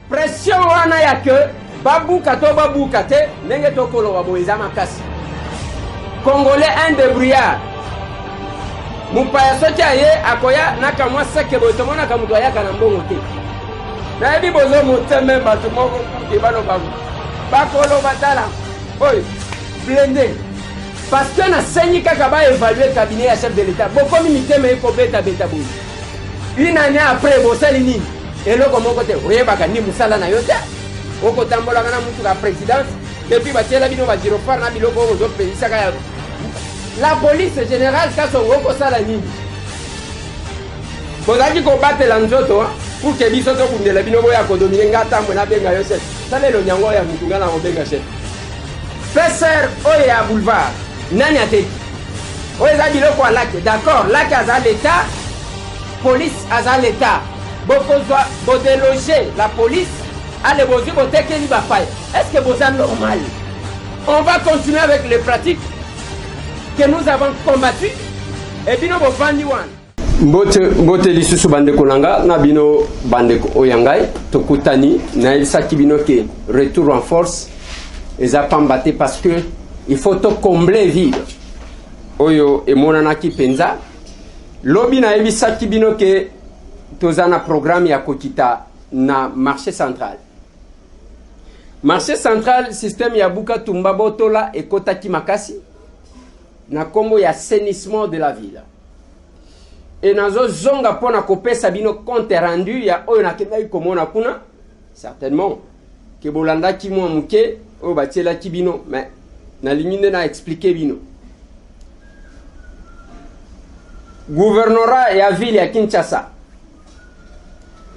pression wana ya que babuka to babuka te ndenge tokolo wa boeza makasi congolais un débrouillard mupaya soki aye akoya nakamwa seke boye tomona kamutu ayaka na mbongo te nayebi bozo moteme bato moko ebano bakolo batala oyo blende parce que nasenyi kaka baévaluer cabinet ya chef de l'état bokomi mitema ekobeta boye une année après bosali nini eloko moko te oyebaka ndi mosala na yo te okotambolaka na mutuka présidence depuis batiela bino bagirofare na biloko oyo ozopesisaka ya la police générale kasongo okosala nini kozalaki kobatela nzoto pour ke biso tokundela bino boya kodomine nga tambo nabenga yo chef salelo nyango ya mutu nga na kobenga chef peser oyo ya boulevard nani ateki oyo eza biloko ya lake d'accord lake aza l'état police aza l'état bokozwa bodeloger la police ale bozwi botekeli bapaya est-ce que boza normal on va continuer avec les pratiques que nous avons combattu et bino bofandi wana mbote lisusu bandeko nanga na bino bandeko oyangai tokutani na yebisaki bino ke retour en force eza pambate parce que il faut to combler vide oyo emonanaki penza lobi na yebisaki bino ke toza na programme ya kokita na marché central. Marché central système ya buka tumba botola ekotaki makasi na kombo ya assainissement de la ville. Et nazo zonga pona kopesa bino compte rendu ya oyo nakendaki komona kuna certainement ke bolanda ki mwa muke o batiela ki bino mais na limine na expliquer bino. Gouvernorat ya ville ya Kinshasa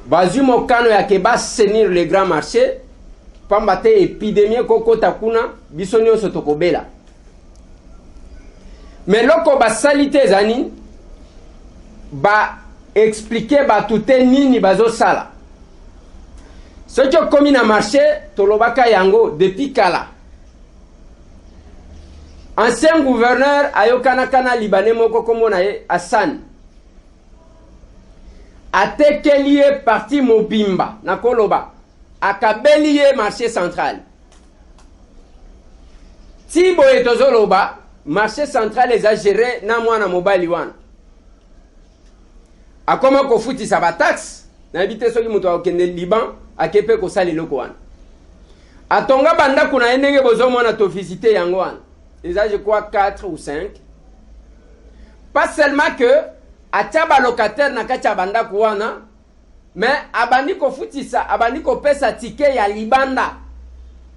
bazu mokano ya ke basenir le grand marché pambate épidémie kokota kuna biso nyonso tokobela mais loko basalite zani ba expliquer ba tuté nini bazo sala soki okomi na marché tolobaka yango depuis kala ancien gouverneur ayokanaka libanais moko komona ye Hassan atekeli ye parti mobimba na koloba akabeli ye marché central ti boye tozoloba marché central eza géré na mwana mobali wana akoma kofutisa ba taxe na bité soki muto akende Liban akepe ko sali loko wana atonga banda kuna ndenge bozomona to visiter yango wana eza je crois 4 ou 5 pas seulement que ataba locataire na kati ya banda kuwana mais abandi ko futisa abandi ko pesa ticket ya libanda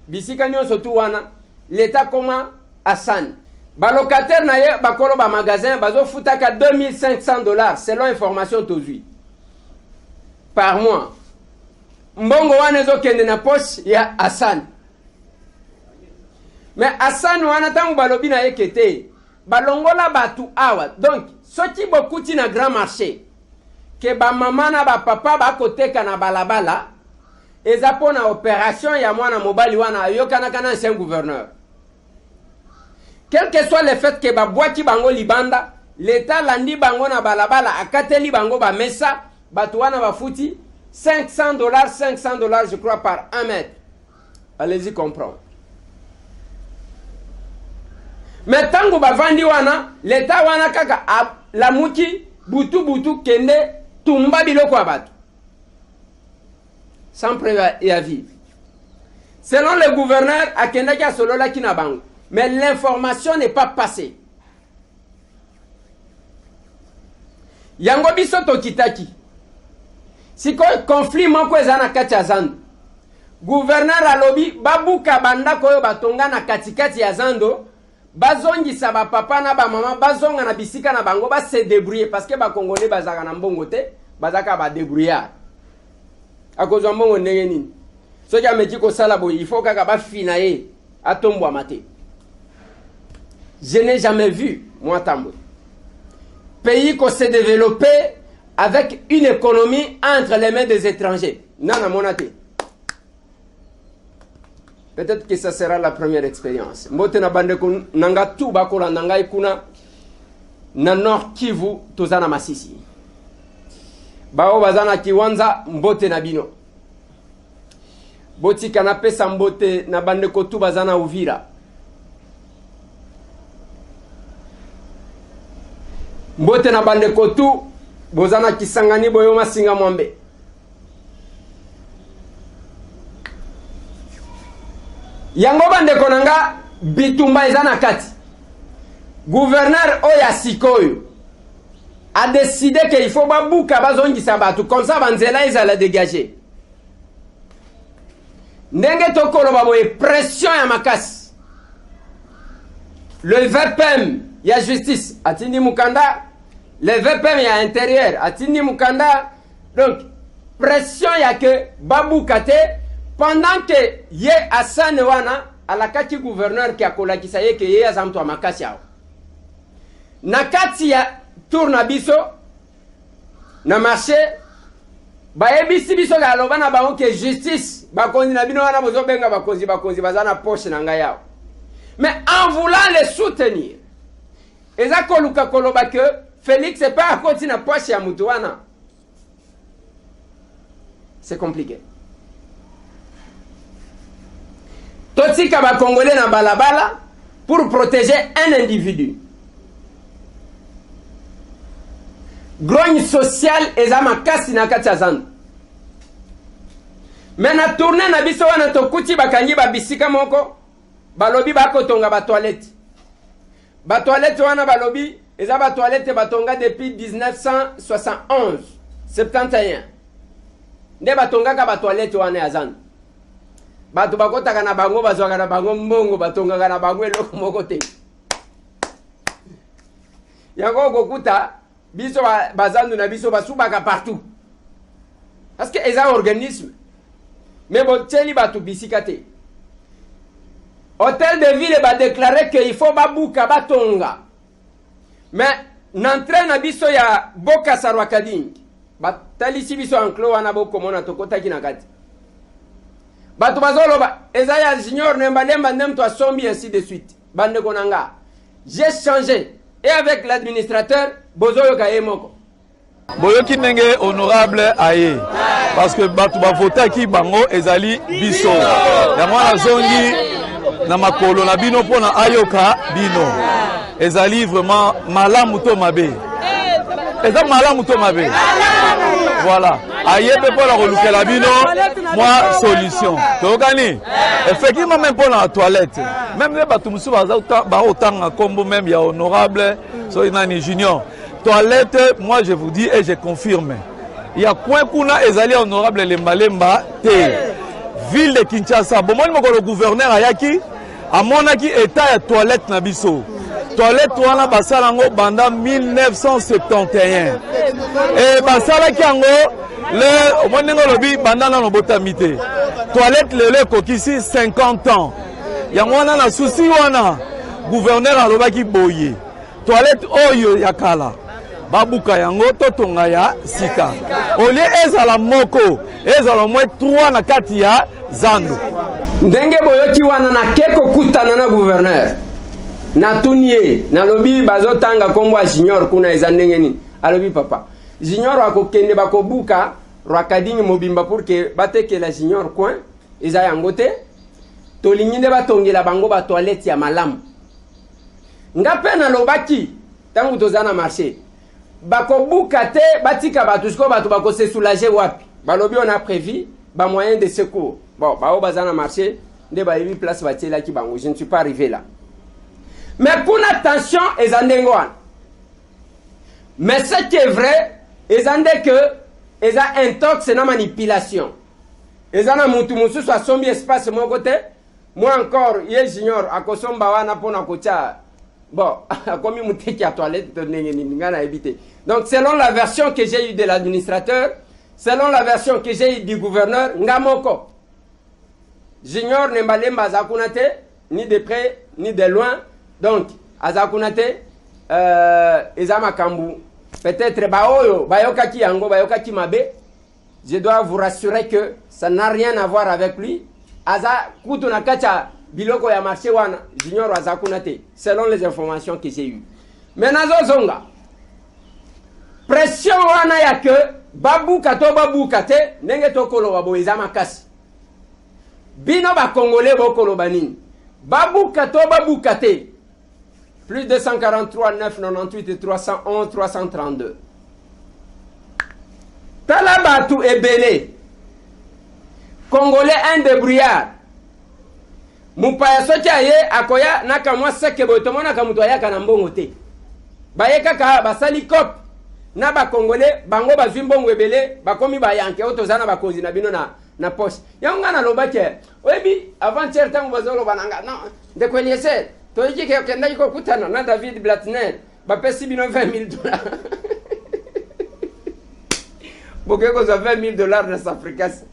bisika nyonso tu wana l'état koma Hassan ba locataire na ye bakolo ba magasin bazo futaka $2500 selon information tozui par mois mbongo wana zo kende na poche ya Hassan mais Hassan wana tangu balobi na yekete balongola batu awa donc soki bokuti na grand marché ke ba mama na ba papa ba koteka na balabala eza pona opération ya mwana mobali wana ayokana kana ancien gouverneur quel que soit le fait que ba boaki bango libanda l'état landi bango na balabala akateli bango ba mesa batu wana ba futi $500 je crois par 1 mètre allez-y comprendre. Mais tango bavandi wana l'état wana kaka la muki butu kende tumba biloko abatu sans préavis. Selon le gouverneur akenda kia solola kina bango mais l'information n'est pas passée. Yango biso to kitaki siko conflit moko ezana kati ya Zando gouverneur alobi babuka banda koyo batonga na katikati ya Zando bazongisa ba papa na ba mama bazonga na bisika na bango ba se débrouiller parce que ba congolais bazaka na mbongo te bazaka ba débrouillard akozwa mbongo ndenge nini soki ameki ko sala boy il faut kaka ba finaye atombwa mate. Je n'ai jamais vu moi tambo pays qui s'est développé avec une économie entre les mains des étrangers. Nana monate. Peut-être que ça sera la première expérience. Mbote na bande ko nanga tu bakola nanga ikuna na Nord Kivu tozana Masisi. Bao bazana Kiwanza mbote na bino. botika na pesa mbote na bande kotu bazana Uvira. Mbote na bande kotu bozana Kisangani boyo masinga mwambe. Yango bande konanga bitumba ezana kati. Gouverneur Oya Sikoyo a décidé qu'il faut babouka bazongi sabatu comme ça banzela ils allaient dégager. Ndenge tokolo baboye pression ya makasi. Le VPM ya justice atindi mukanda, le VPM ya intérieur atindi mukanda. Donc pression ya que babouka te pendant que ye asane wana alakati gouverneur ki akola kisaye ke ye azamtu makasi yao. Nakati ya tourna biso na marché ba ebisi biso ga loba na bango ke justice bakonzi na bino wana bozo benga bakonzi bazana poche na ngai yao. Mais en voulant les soutenir eza koluka koloba que Félix c'est pas à côté na poche ya mutu wana. C'est compliqué. Totika ba congolais na balabala pour protéger un individu. Grogne sociale eza makasi na kati ya Zando. Mais na tourner na biso wana tokuti bakangi ba bisika moko balobi bako tonga ba toilette. Ba toilette wana balobi eza ba toilette batonga depuis 1971 71. Nde batonga ka ba toilette wana ya Zando. Batu bakotaka na bango bazwaka na bango mbongo batonga na bango eloko moko te. Yango kokuta biso bazandu na biso basubaka partout. Parce que les organismes mais bon teli batu bisika te. Hôtel de ville va déclarer qu'il faut babuka batonga. Mais n'entraîne na biso ya Boka Sarwakading. Batali si biso enclos wana boko mona tokota kina kati. Batu bazoloba ezaya junior nemba nemto asombi ainsi de suite. Bande konanga. J'ai changé et avec l'administrateur bozoyo kaye moko. Boyoki nenge honorable aye parce que batu ba vota ki bango ezali biso. Ya mwana zongi na makolo na bino pona ayoka bino. Ezali vraiment malamu to mabe. Eza malamu to mabe. Voilà. Aye pe pour la relouquer la bino, moi solution. Tokani. Effectivement même pour la toilette. Même les batumusu ba autant combo même ya honorable so inani junior. Toilette, moi je vous dis et je confirme. Il y a coin kuna ezali honorable le Malemba te. Ville de Kinshasa. Bon moi le gouverneur ayaki amonaki état ya toilette na biso. Toilette wana basalango banda 1971. Et basalaki yango le omonengo lobi banda na botamite. Toilette lele kokisi 50 ans. Yango wana na souci wana gouverneur alobaki boye. Toilette oyo yakala. Babuka yango totonga ya sika. Olie ezala moko, ezala mwe 3 na kati ya Zando. Ndenge boyoti wana na keko kutana na gouverneur. Na tunie, na lobi bazotanga kombo junior kuna ezandenge nini. Alobi papa. Junior akokende bakobuka Rwakadingi mobimba pour que bateke la junior coin eza yango te. Tolinginde batongela bango ba toilette ya malamu. Ngape na lobaki tangu tozana marché. Bakobuka te batika batusko batu bako se soulager wapi. Balobi on a prévu ba moyen de secours. Bon, bao bazana marché, nde ba yebi place batiela ki bango. Je ne suis pas arrivé là. Mais pour attention ezandengoan. Mais ce qui est vrai, ezande que eza intox na manipulation. Ezana mutu musu so sombi espace mon côté. Moi encore, ye junior akosomba wana pona kocha. Bon, comme il m'a à toilette, donc selon la version que j'ai eue de l'administrateur, selon la version que j'ai eue du gouverneur, Ngamoko, junior Nembalemba Azakunate, ni de près, ni de loin, donc Azakunate, Ezamakambu, peut-être Baoyo, Bayokaki Yango, Bayokaki Mabe, je dois vous rassurer que ça n'a rien à voir avec lui. Aza Kutunakacha, biloko ya marché wana junior azakunate selon les informations que j'ai eues. Maintenant zonga pression wana ya que babuka to babuka te ndenge tokolo wabo eza makasi. bino ba congolais bokolo banini babuka to babuka te plus 243 998 et 311 332 tala batu ebele congolais un débrouillard mupaya soki aye akoya nakamwa seke boye tomona kamutu ayaka na mbongo te baye kaka basali cop na bakongole bango bazwi mbongo ebele bakomi bayanke oyo toza na bakonzi na bino na poche yango nga nalobaki oyebi avant-hier ntango bazoloba nanga non ndeko Eliezer toyiki ke okendaki kokutana na David Blatner bapesi bino $20,000 boke kozwa $20,000 na Safricas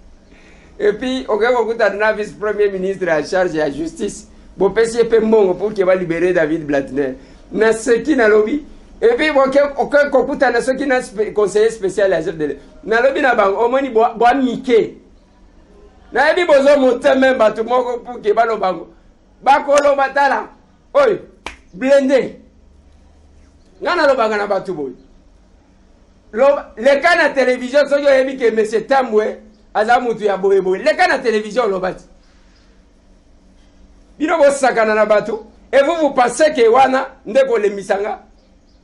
et puis oke kokutana na vice premier ministre en charge ya justice bopesi ye mpe mbongo pour ke balibere David Blatner na seki nalobi et puis oke kokutana soki na conseiller spécial ya chef de l'État nalobi na bango omoni bwa mike nayebi bozomonte même bato moko pour ke balobango bakoloba tala oyo blende nga nalobanga na bato boye leka na télévision soki oyebi ke monsieur Tambwe aza mutu ya boyeboye leka na télévision olobati bino bosakana na bato et vous pensez que wana ndeko lemisanga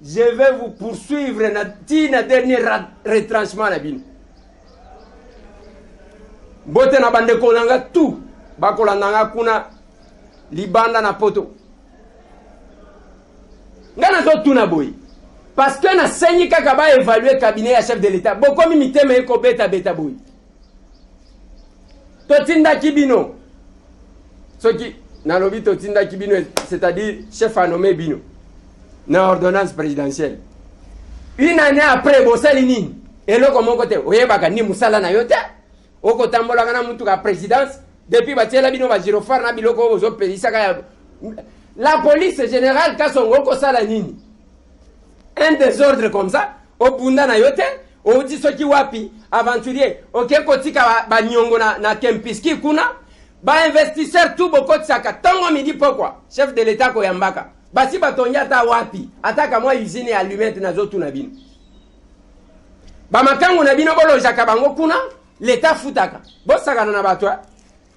je vais vous poursuivre na tina dernier retranchement na bino bote na bandeko nanga tout bakolandanga kuna libanda na poto nga nazotuna boye parce que nasenyi kaka baévaluer cabinet ya chef de l'état bokomi mitema ekobeta boye totindaki bino soki nalobi totindaki bino c'est-à-dire chef a nommé bino na ordonnance présidentielle une année après bosali nini eloko moko te oyebaka ni musala na yo te okotambolaka na mutu ka présidence depuis batiela bino bagirofare na biloko ozopelisaka ya la police générale kasongo okosala nini un désordre comme ça obunda na yo te outi soki wapi aventurier oke kotika banyongo na Kempiski kuna ba investisseur tout bokotisaka tongo midi pokwa chef de l'état koyambaka basi batongia ata wapi ataka mwa usine ya allumette na zotu na bino bamakangu na bino bolojaka bango kuna l'état futaka bosakana na bato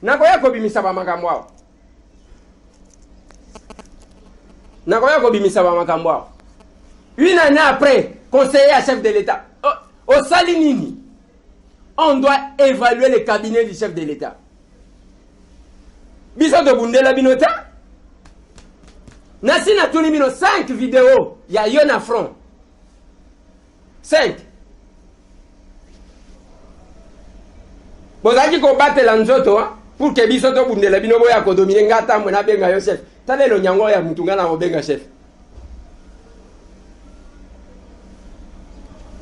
nakoya kobimisa bamakambo awo nakoya kobimisa bamakambo awo une année après conseiller à chef de l'état au Salinini on doit évaluer le cabinet du chef de l'état biso de bundela binota nasi na tuni bino 5 vidéos ya Yona Front 5 bozaki kobatela nzoto pour que biso to bundela bino boya ko dominer ngata mwana benga yo chef talelo nyango ya mutunga na obenga chef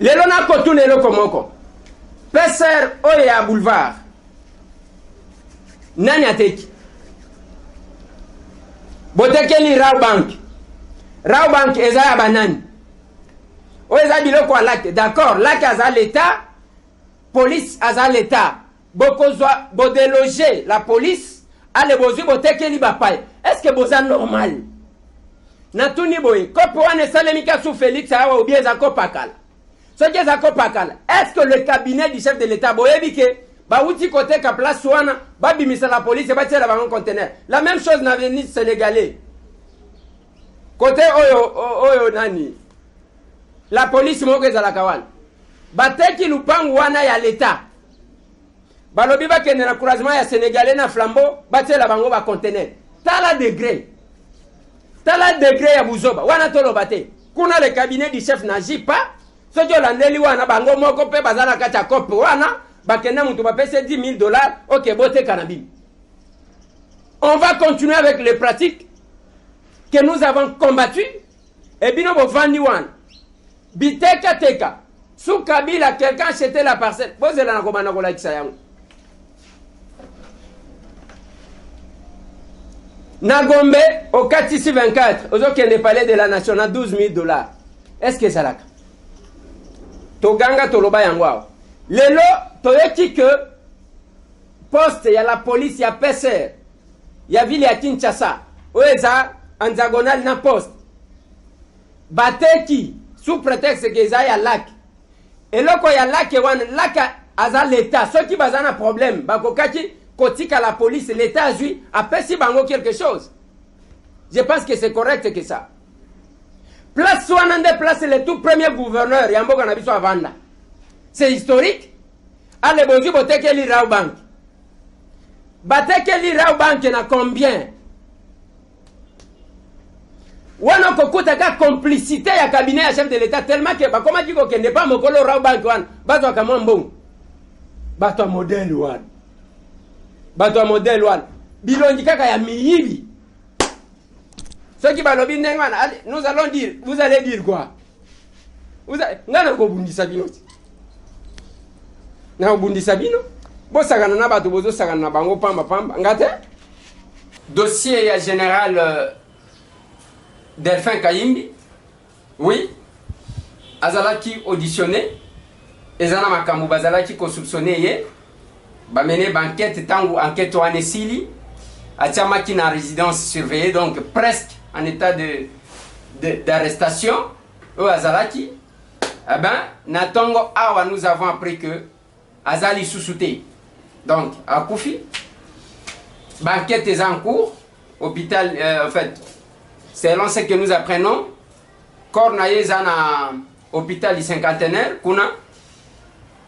lelo na kotune loko moko peser oyo ya boulevard nani ateki botekeli Raw Bank eza ya banani oyo eza biloko ya lake d'accord lake aza l'état police aza l'état bokozwa bodeloger la police ale bozwi botekeli bapaye est-ce que boza normal natuni boye kope wana esalemi ka sous Félix awa ou bien eza kopakala soki eza kopakala est-ce que le cabinet du chef de l'état boyebi ke bauti côté ka place wana babimisa la police batiela bango conteneur la même chose na veni sénégalais côté oyo nani la police moko ezalaka wana bateki lupangu wana ya l'état balobi bakende na couragement ya sénégalais na flambeau batiela bango ba conteneur tala degré ya buzoba wana toloba te kuna le cabinet du chef n'agit pas soki olandeli wana bango moko mpe baza na kati ya kope wana bakende mutu bapese $10,000 ok boteka na bino on va continuer avec les pratiques que nous avons combattues et bino bovandi wana biteka sous Kabila quelqu'un achetait la parcelle bozela na komana kolakisa yango na Gombe au 4-24 ozokende palais de la nation na $12,000 est-ce que ça laka toganga toloba yango awa lelo toyeki que poste ya la police ya peser ya ville ya Kinshasa oyo eza en diagonale na poste bateki sous prétexte que eza ya lac eloko ya lac wana lac aza l'état soki baza na problème bakokaki kotika la police, l'État a joué, après si bango quelque chose. Je pense que c'est correct que ça. Place Swanande, place le tout premier gouverneur, Yamboka Nabiso Avanda. C'est historique. Allez, bonjour, boteke li Rao Bank. Bateke li Rao Bank na combien? Wana kokuta ka complicité ya cabinet ya chef de l'État tellement que ba comment diko kende pas mokolo Rao Bank wan bato kama mbongo bato modèle wan bato modèle wan bilongi kaka ya miyibi ceux qui balobi ndengwana nous allons dire vous allez dire quoi ngana ko bundisa bino na bundisa bino bo sagana na bato bozo sagana na bango pamba pamba ngate dossier ya général Delphin Kayimbi, oui, azalaki auditionné, ezana makambu bazalaki ko soupçonné ye, ba mené banquette tangu enquête wane sili, atiamaki na résidence surveillée donc presque en état d'arrestation, o azalaki, eh ben natongo awa nous avons appris que azali sous-souté. Donc à Koufi, banquette est en cours, hôpital en fait selon ce que nous apprenons, corps naye zana hôpital du cinquantenaire, kuna.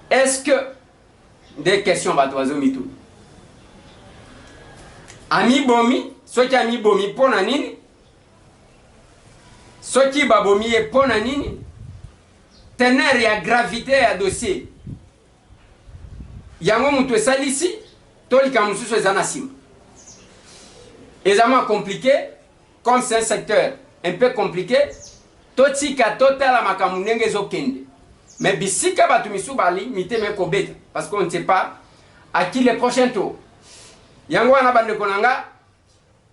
Est-ce que des questions batoizo mitou? Ami bomi, ceux qui ami bomi pona nini? Ceux qui babomi e pona nini? Tener ya gravité ya dossier. Yango mutu esalisi, tolika mususu ezana sima. Examen compliqué. Comme c'est un secteur un peu compliqué, totika total makamunenge zokende. Mais bisika batumisu bali mite me kobeta parce qu'on ne sait pas à qui le prochain tour. Yango wana bande konanga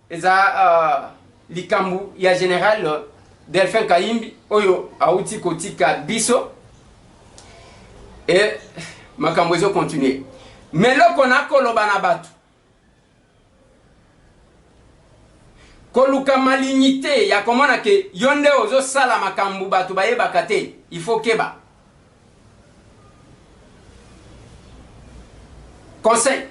eza likambu ya général Delphin Kayimbi oyo auti kotika biso et makambo ezo continuer. Mais loko na koloba na batu koluka malignité ya komona ke yonde ozo sala makambu batu baye bakate il faut keba conseil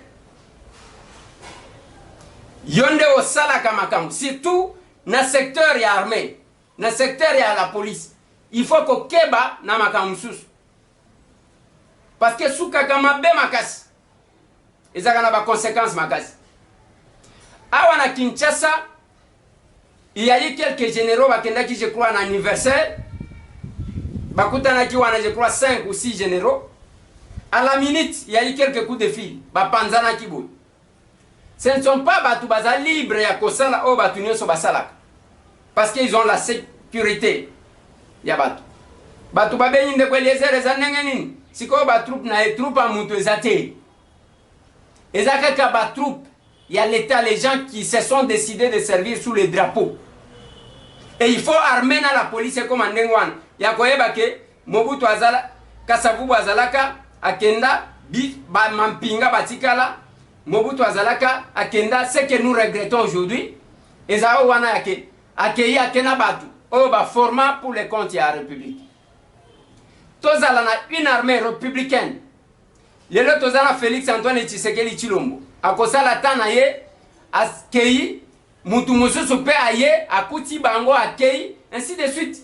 yonde o sala ka makambu surtout na secteur ya armée na secteur ya la police il faut ko keba na makambu susu parce que suka kama be makasi ezaka na ba conséquences makasi awa na Kinshasa. Il y a eu quelques généraux qui, je crois, en anniversaire. Je crois 5 ou 6 généraux. À la minute, il y a eu quelques coups de fil. Ce ne sont pas Batoubaza libres et à Kosala ou Batunio Sobasalak. Parce qu'ils ont la sécurité. Il y a Batou. Batouba Benin de Kweliezer et Zanengenin. Si quoi Batroup n'a pas troupe à Moutezate. Et Zakaka Batroup, il y a l'État, les gens qui se sont décidés de servir sous les drapeaux. Et il faut armer dans la police comme en Ndengwan. Il y a quoi que Mobutu Azala, Kasavubu Azalaka, Akenda, Mampinga Batikala, Mobutu Azalaka, Akenda, ce que nous regrettons aujourd'hui. Et ça, on a accueilli Akena Batu, au format pour les comptes de la République. Tozala na une armée républicaine. Le lot Tozala Félix Antoine Tshisekedi Tshilombo. Akosala tanaye, akei, mutu mususu pe aye, akuti bango akei, ainsi de suite.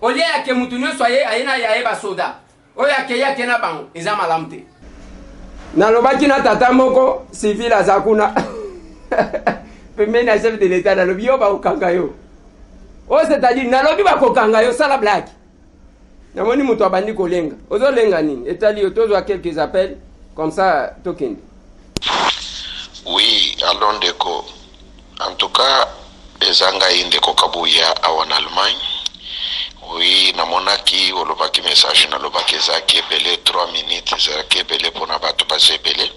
Au lieu que mutu nyo soye ayena yae ba soda. Oyo akei akena bango, eza malamte. Nalobaki na tata moko civil azakuna. Pembe na chef de l'État nalobi yo ba okanga yo. Oh c'est-à-dire nalobi ba kokanga yo sala blague. Namoni mutu abandi kolenga. Ozo lenga nini? Etali otozwa quelques appels comme ça tokende. Oui, allons déco. En tout cas, ezanga indeko kabuya en Allemagne. Oui, namonaki olobaki message na lobaki ezaki ebele 3 minutes ezaki ebele pona bato base ebele.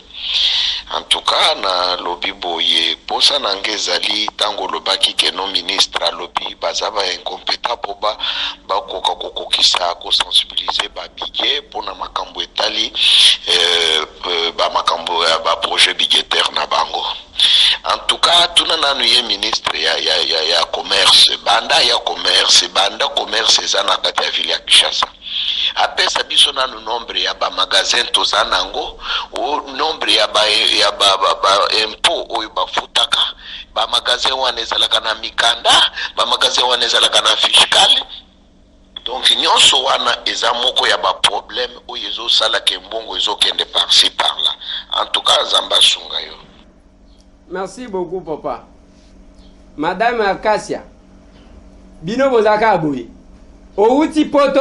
En tout cas, na lobi boye posa nange ezali tango lobaki ke no ministre lobi bazaba incompétent po ba koka kokokisa ko sensibiliser ba budget pona makambo etali ba makambo ba projet budgétaire na bango. En tout cas, tout nanu ye ministre ya commerce, banda ya commerce, banda commerce ezana kati ya ville ya Kinshasa. apesa biso na nombre ya ba magasin tozanango o nombre ya ba impôt oyo bafutaka ba magasin wana ezalaka na mikanda ba magasin wana ezalaka na fiscal. Donc nyonso wana eza moko ya ba problème oyo ezosala ke mbongo ezokende par-ci par-là. En tout cas Zamba sunga yo. Merci beaucoup papa. Madame Acacia bino bozaka aboyi outi poto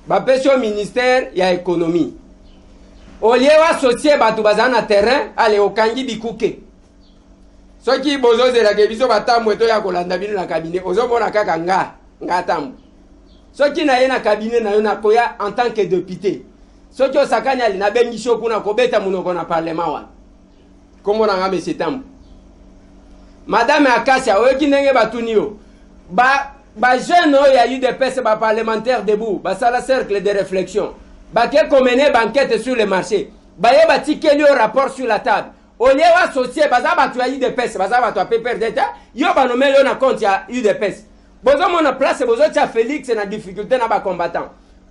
bapesi au ministère ya économie olie associé bato baza na terrain ale okangi bikuke soki bozozelaka biso batambo eto ya kolanda bino na cabinet ozomona kaka nga tambo soki na ye na cabinet na yo nakoya en tant que député soki osakani ali nabengi sho kuna kobeta munoko na parlement wana komona nga monsieur tambo. Madame Acacia oyoki ndenge batuni yo ba jeune oyo ya UDPS ba parlementaire debout ba sala cercle de réflexion ba ke komene banquette sur le marché ba ye batikeli yo rapport sur la table au lieu associé baza batu ya UDPS baza batu ya PPRD yo banomeli yo na compte ya UDPS bozo mona place bozo tia Félix na difficulté na ba combattant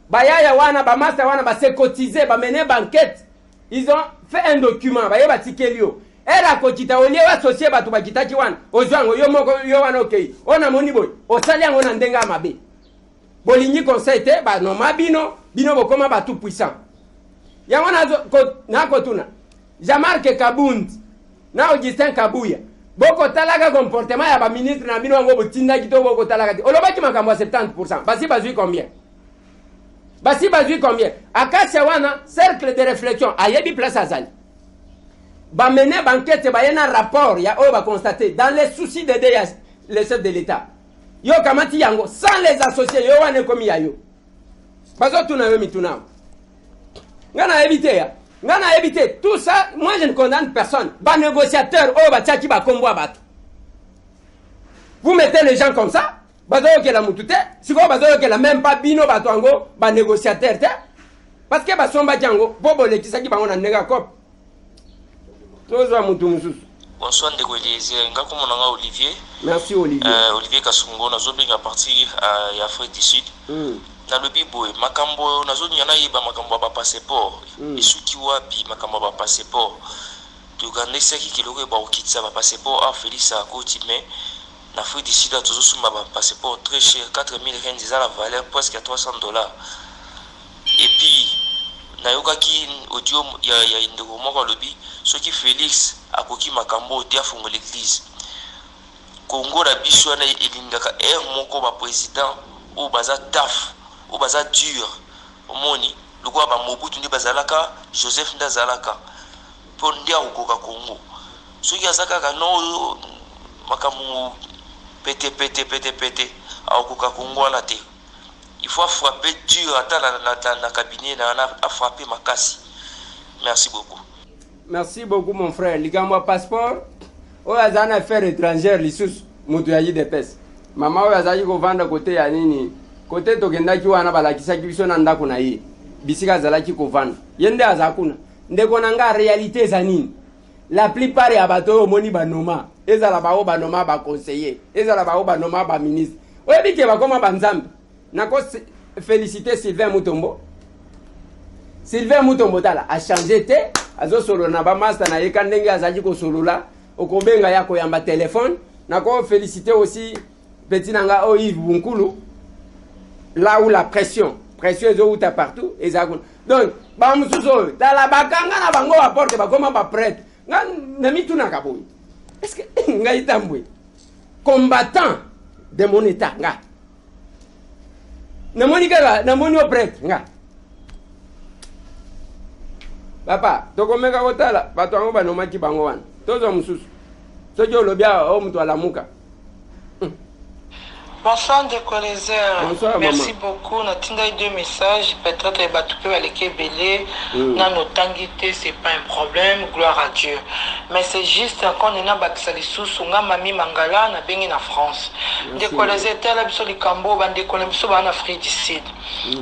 ba ya wana ba master wana ba se cotiser ba mener banquette ils ont fait un document ba ye batikeli yo era kokita olie associé batu bakitaki wana ozwango yo moko yo wana okay ona moni boy osali yango na ndenga mabe bolingi conseil te ba no mabino bino bokoma batu puissant yango na kotuna Jean-Marc Kabund na Augustin Kabuya boko talaka comportement ya ba ministre na bino ngo botinda kito boko talaka olobaki makambo 70% basi bazui combien Acacia wana cercle de réflexion ayebi place azali ba mener banquette ba yena rapport ya oyo ba constater dans les soucis d'aider les chefs de l'État yo kamati yango sans les associés yo wane komi ya yo bazo tuna yo mituna ngana éviter tout ça. Moi je ne condamne personne ba négociateur oyo ba tchaki ba kombo bato vous mettez les gens comme ça bazo ke la mutute siko bazo ke la même pas bino bato ngo ba négociateur te parce que ba somba jango bobo le kisaki bango na nega cop. Bonsoir Ndeko Eliezer, nga komonanga Olivier. Merci Olivier. Olivier Kasongo nazobenga parti ya Afrique du Sud. Na lobi boy makambo nazonya na yeba makambo ba passeport. Isuki wapi makambo ba passeport. Tugande seki kiloko ba okitsa ba passeport a Félix Akoti mais na Afrique du Sud tozosuma ba passeport très cher 4000 rennes za la valeur presque à $300. Et puis nayokaki audio ya ndeko moko lobi soki Félix akoki makambo te afunga l'église Congo la biso na elingaka moko ba président ou baza taf ou baza dur omoni loko ba Mobutu ndi bazalaka Joseph ndazalaka po ndia ukoka Congo soki azaka no makamu pete akoka Congo na te. Il faut frapper dur à la cabinet, à frapper ma casse. Merci beaucoup. Merci beaucoup mon frère. Ligambo passeport. Oyo azana affaire étrangère lisusu mutu ya UDPS. Mama oyo azali kovanda côté ya nini? Côté tokendaki wana balakisaki biso na ndako na ye. Bisika azalaki kovanda. Yende azakuna. Ndeko nanga réalité za nini? La plupart ya bato omoni banoma. Ezala bao banoma ba conseiller. Ezala bao banoma ba ministre. Oyo bike bakoma banzambe. Nako féliciter Sylvain Mutombo. Sylvain Mutombo tala a changé te azo solo na ba master na yeka ndenge azali ko solo la okobenga yako yamba téléphone. Nako féliciter aussi petit nanga o Yves Bunkulu là où la pression est outa partout et ça donc ba musuzo tala bakanga na bango apporte ba koma ba prêtre nga na mituna kaboyi est-ce que nga itambwe combattant de mon état nga namoni kaka namoni o prêtre nga papa tokomeka kotala bato yango banomaki bango wana tozwa mosusu soki olobia o mutu alamuka. Bonsoir Ndeko Eliezer. Bonsoir, merci maman. beaucoup. On a tenu deux messages. Peut-être les bateaux avec les belés. Dans nos tanguités, c'est pas un problème. Gloire à Dieu. Mais c'est juste quand on a bakisali sous on a mami mangala na bengi na France. Ndeko Eliezer tel abiso likambo ba ndeko abiso ba en Afrique du Sud.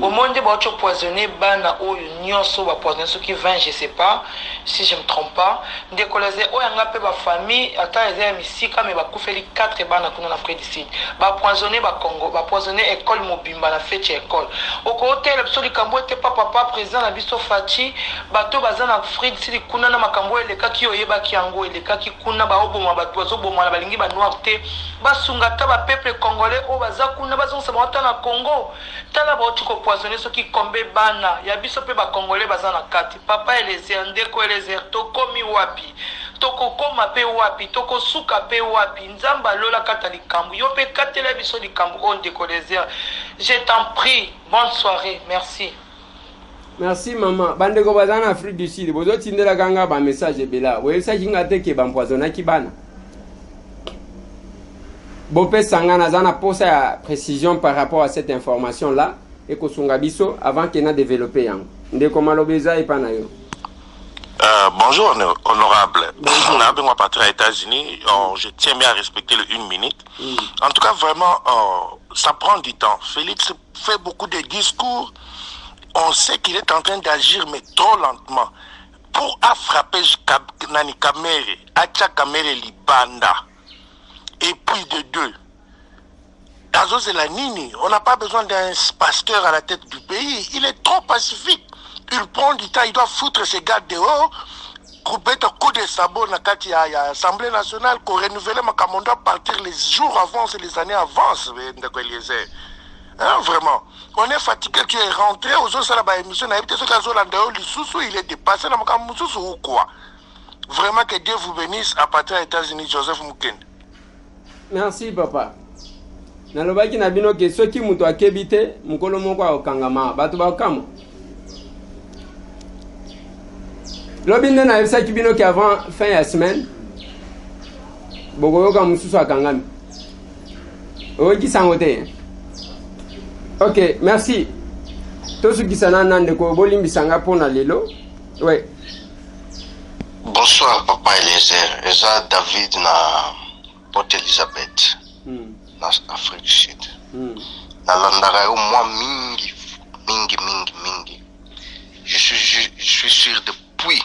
Au monde ba cho poisonné ba na o nyonso ba poisonné ceux qui 20 je sais pas si je me trompe pas. Ndeko Eliezer o yanga pe ba famille ata ezaya misika mais ba kufeli 4 ba na kuna na Afrique du Sud. Ba poisonné poisonner ba Congo, ba poisonner école mobimba na fête école. Oko hotel absolu kambo était papa président na biso Fati, bato baza na Afrique sili kuna na makambo eleka ki oyeba ki yango eleka ki kuna ba oboma bato bazo boma na balingi ba noir te, basunga ta ba peuple congolais o baza kuna bazo se mota na Congo. Tala ba otiko poisonner soki kombe bana, ya biso pe ba congolais baza na kati. Papa eleze ndeko eleze to komi wapi. Toko koma pe wapi, toko suka pe wapi, nzamba lola kata likambu, yo pe katela biso likambu on décoléser. Je t'en prie, bonne soirée, merci. Merci maman. Bandeko bazana Afrique du Sud, bozo tindela ganga ba message bela. Oye sa jinga te ke ba empoisonna ki bana. Bopé sangana zana posa ya précision par rapport à cette information là et ko sunga biso avant qu'il n'a développé yango. Ndeko malobeza epana yo. Bonjour honorable. On a besoin de partir aux États-Unis. Je tiens bien à respecter le 1 minute. En tout cas, vraiment, ça prend du temps. Félix fait beaucoup de discours. On sait qu'il est en train d'agir, mais trop lentement. Pour frapper Nani Kamere, Acha Kamere Libanda, et puis de deux. Azo Zelanini, on n'a pas besoin d'un pasteur à la tête du pays. Il est trop pacifique. Il prend du temps, il doit foutre ses gars dehors, couper un coup de sabot dans l'Assemblée nationale, qu'on renouvelle ma on doit partir les jours avant, les années avant, hein, vraiment. On est fatigué, tu es rentré aux autres à la émission, il est dépassé dans ma ou quoi. Vraiment que Dieu vous bénisse à partir des États-Unis, Joseph Mukende. Merci papa. Nalobaki na bino ke soki muto akebite mukolo moko okangama bato ba kamo. Lobinde na yebisa kibino ki avant fin ya semaine bogoyoka mususu akangami. Oki sangote. OK, merci. Tosukisana nande ko bolimbisanga pona lelo. Ouais. Bonsoir papa Eliezer, eza David na Port Elizabeth. Na Afrique du Sud. Na landara yo moi mingi. Je suis sûr depuis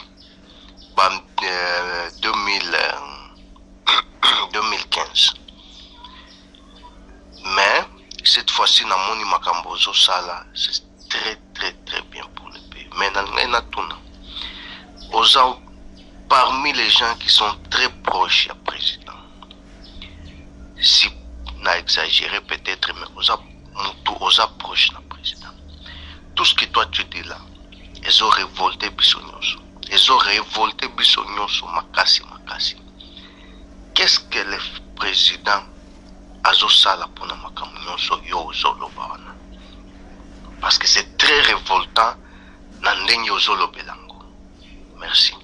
2015. Mais cette fois-ci, na moni makambozo sala, c'est très bien pour le pays. Mais na tuna. Parmi les gens qui sont très proches du président. Si n'a exagéré peut-être, mais aux proches du président. Tout ce que toi tu dis là, ils ont révolté Bissonyoso. Ils ont révolté Bissonyoso, makasi. Qu'est-ce que le président a sala pour na makamunyoso yo zolobawana? Parce que c'est très révoltant na ndenge yo zolobelango. Merci.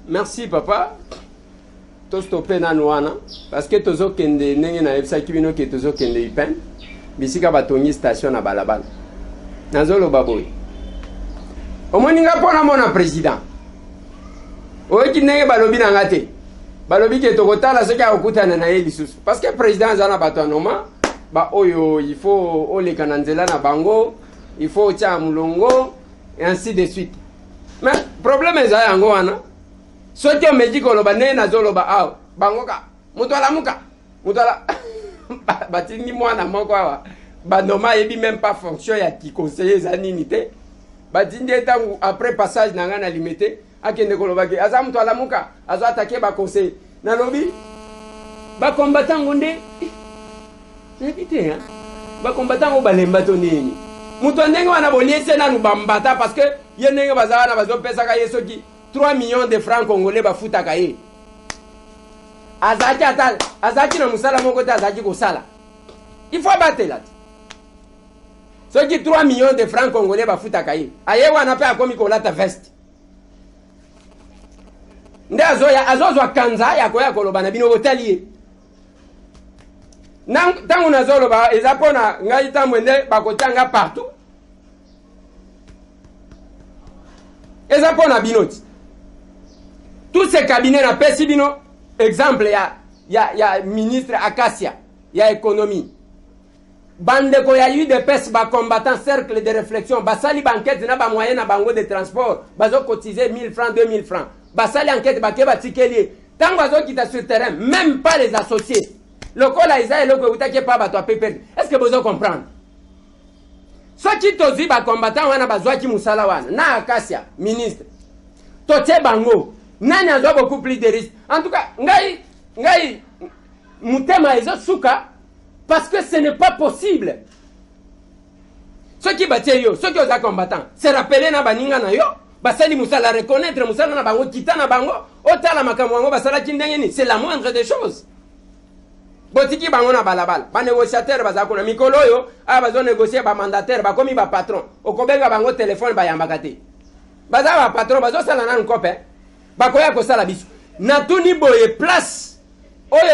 Merci papa. To stopper na noana parce que tozo kende ndenge na yebisa kibino ke tozo kende ipen bisika batongi station na balabala. Nazolo baboy. Omoninga pona mona président. Oki ndenge balobi na ngate. Balobi ke tokotala soki akutana na ye lisusu. Parce que président zana bato anoma ba oyo il faut oleka na nzela na bango, il faut tia mulongo et ainsi de suite. Mais problème eza yango wana. Soki o meji ko loba ne nazoloba aw bangoka mutwala muka mutwala batini mwana moko awa bandoma yebi même pas fonction ya ki conseiller za nini te batindi etangu après passage na ngana limité akende ko loba ke aza mutwala muka azo attaquer ba conseiller na lobi ba combattant ngonde n'habite hein ba combattant o balemba to nini muto ndenge wana boliese na lubambata parce que ye ndenge bazana na bazo pesa ka yesoki 3 millions de francs congolais bafuta kaye. Azaki na musala moko te azaki ko sala. Il faut battre là. Ce qui 3 millions de francs congolais bafuta kaye. Aye wana pe akomi ko lata veste. Nde azozo kanza ya koya koloba na bino hotelier. Tangu nazolo ba ezapona ngai tamwende bakotanga partout. Ezapona binoti. Tous ces cabinets na pesi bino exemple ya ministre Akasia ya économie. Bande ko ya eu de pes ba combattant cercle de réflexion basali banquette na ba moyen na bango de transport bazo cotiser 1000 francs 2000 francs basali enquête ba ke ba tikelier tango bazo kita sur terrain même pas les associés lokola eza eloko utaki pa bato apeper. Est-ce que vous comprenez? Ce qui tozi ba combattant wana bazwaki musala wana na Akasia ministre. Tote bango nani azo beaucoup plus de risques. En tout cas, ngai mutema ezo suka parce que ce n'est pas possible. Ceux qui battent yo, ceux qui ont combattant, se rappeler na baninga na yo, basali musala reconnaître musala na bango kita na bango, otala makambo bango basala kindengeni, c'est la moindre des choses. Botiki bango na balabala, ba négociateur bazako na mikolo yo, bazo négocier ba mandataire, ba komi ba patron, okobenga bango téléphone ba yambaka te. Baza ba patron bazo sala na nkope, ba koya ko sala biso. Na tuni boye place oyo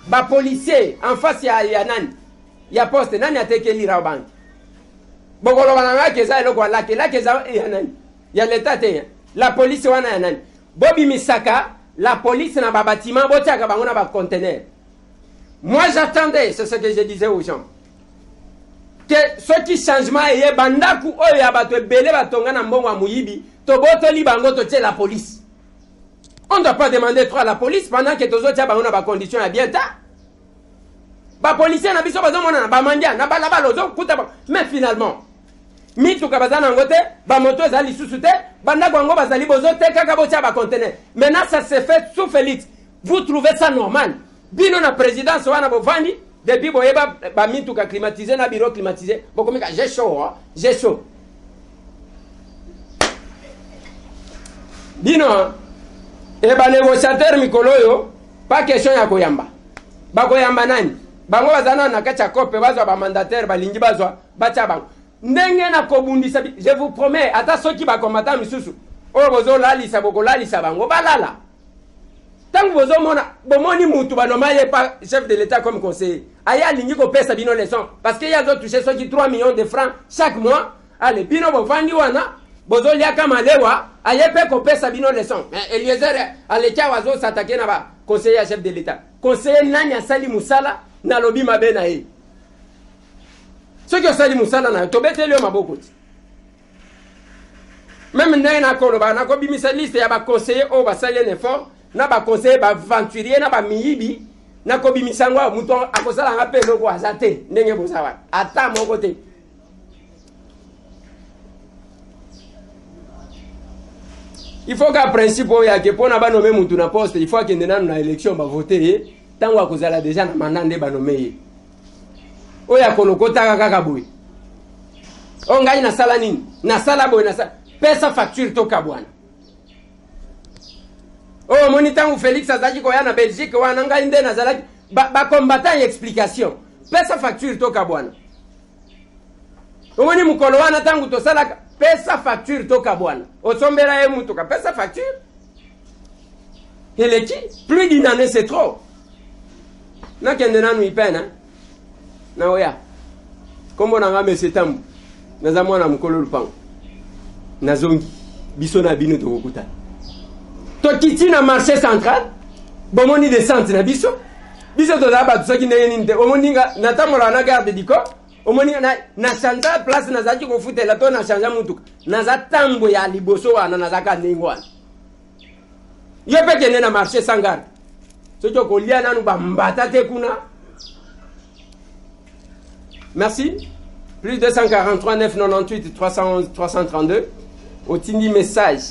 ba policier en face ya nani ya poste nani atekeli ra bank bokolo bananga keza eloko la keza ya nani ya l'état te la police wana ya nani bobi misaka la police na ba bâtiment botiaka bango na ba conteneur. Moi j'attendais, c'est ce que je disais aux gens, que ce qui changement est bandaku oyo ya bato ebele batonga na mbongo muyibi to botoli bango to tie la police. On ne doit pas demander trop à la police pendant que tous autres ont des conditions à bien ta. Les policiers n'ont pas besoin de mandia, mais finalement, mitu kabazana ngote, ba moto zali susute, banda gwango bazali bozote kakabocha ba conteneur. Maintenant ça se fait sous Félix. Vous trouvez ça normal? Bino na présidence wana bovandi, depuis boyeba ba mitu ka climatiser na bureau climatisé, bokomika j'ai chaud, hein, j'ai chaud. Bino et ba négociateur mikolo yo pas question ya koyamba ba koyamba nani bango bazana na kacha kope bazwa ba mandataire balingi bazwa bacha bango ndenge na kobundisa. Je vous promets ata soki ba combattant misusu o bozo lalisa boko lalisa bango balala tangu bozo mona bomoni mutu banomaye pas chef de l'état comme conseiller aya lingi ko pesa bino leçon parce que ya zo toucher soki 3 millions de francs chaque mois. Allez bino bo vandi wana bozo lia kama lewa ayepe ko pesa bino leçon. Eliezer alekia wazo s'attaquer na ba conseiller chef de l'état. Conseiller nani asali musala na lobi mabe na ye. Ceux qui asali musala na to beteli yo maboko ti. Même ndenge na koloba na ko bimisa liste ya ba conseiller o ba sali un effort na ba conseiller ba aventurier na ba miyibi na ko bimisa ngwa muto akosala ngape loko azate ndenge bosawa ata moko te. Il faut qu'à principe oya ke pona ba nommer mutu na poste, il faut que ndena na élection ba voter tango akozala déjà na mandat nde ba nommer. Oya kolokota kaka boy. O ngai na sala nini? Na sala boy na sala. Pesa facture toka bwana. Oh moni tango Félix azaki ko ya na Belgique wana ngai nde na zala ba combattant explication. Pesa facture toka bwana. O moni mukolo wana tango to sala pesa facture toka bwana. Osombera ye mutu ka pesa facture. Eleki plus d'une année c'est trop. Na kende nanu ipena. Na oya. Kombo na ngame setambu. Na za mwana mukolo lupango. Na zongi. Biso na bino to kokuta. To kiti na marché central. Bomoni descente na biso. Biso to da ba soki ndenge ninde. Omoni nga na tamola na garde diko. Omoni na chanja place na zaki ko futela to na chanja mutuka na za tambo ya liboso wana na zaka ndingwana yo peke ne na marché sangar soki ko lia nanu ba mbata te kuna. Merci. Plus 243 998 311 332 otindi message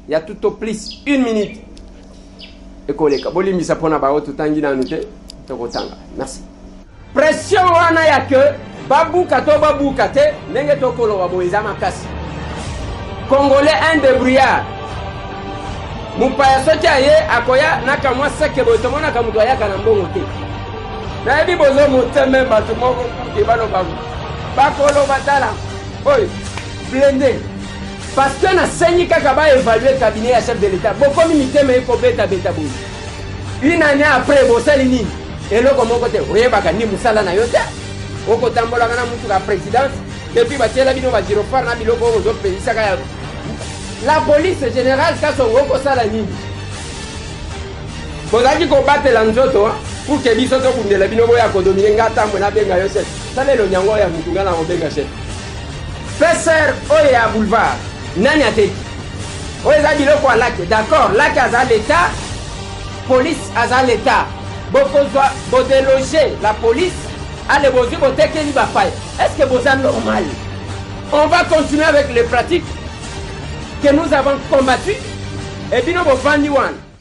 ya tout au plus 1 minute ekoleka bolimbisa pona ba otutangi nanu te tokotanga. Merci. Pression wana ya que babuka to babuka te ndenge tokolo wa boeza makasi. Congolais un débrouillard. Mupaya soki aye akoya nakamwa seke botomona kamuto ayaka na mbongo te. Na ebi bozo moteme bato moko ke bano babu. Bakolo batala. Oy, blende. Parce que na senyi kaka ba évaluer cabinet ya chef de l'état. Bokomi miteme eko beta beta boy. Une année après bosali nini? Eloko moko te oyebaka ni musala na yo te. Oko tambola kana mutu ka présidence depuis batiela bino ba girofar na biloko ozo pelisa ka la police générale kaso ngoko sala nini. Bozaki ko batela nzoto pour que biso to kundela bino boya ko dominer ngata mona benga yo set. Salelo nyango ya mutunga na obenga chef. Fesser oye ya boulevard nani ateki. Oye za biloko alake d'accord, lake aza l'état police à l'état. Vous déloger la police, allez vous dire est-ce que vous êtes normal? On va continuer avec les pratiques que nous avons combattues. Et puis nous allons vendre one.